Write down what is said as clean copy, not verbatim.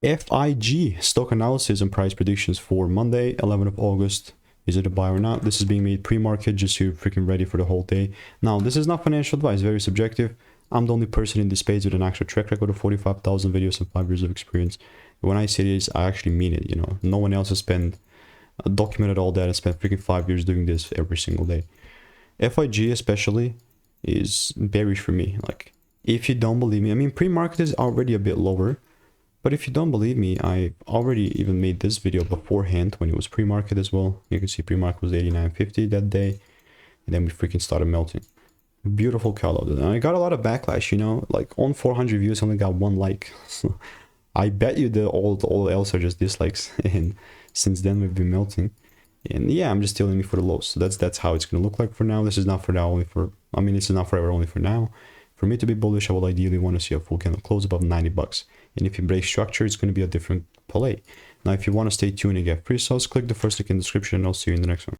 FIG, stock analysis and price predictions for Monday, 11th of August. Is it a buy or not? This is being made pre-market, just so you're freaking ready for the whole day. Now, this is not financial advice, very subjective. I'm the only person in this space with an actual track record of 45,000 videos and 5 years of experience. When I say this, I actually mean it, you know. No one else has documented all that and spent freaking 5 years doing this every single day. FIG especially is bearish for me. Like, if you don't believe me, I mean, pre-market is already a bit lower. But if you don't believe me, I already even made this video beforehand when it was pre-market as well. You can see pre-market was 89.50 that day. And then we freaking started melting. Beautiful call out. And I got a lot of backlash, you know. Like on 400 views, I only got 1 like. So I bet you all else are just dislikes. And since then we've been melting. And yeah, I'm just still aiming for the lows. So that's how it's going to look like for now. This is not for now, only for, I mean, this is not forever, only for now. For me to be bullish, I will ideally want to see a full candle close above 90 bucks. And if you break structure, it's going to be a different play. Now, if you want to stay tuned and get free sales, click the first link in the description and I'll see you in the next one.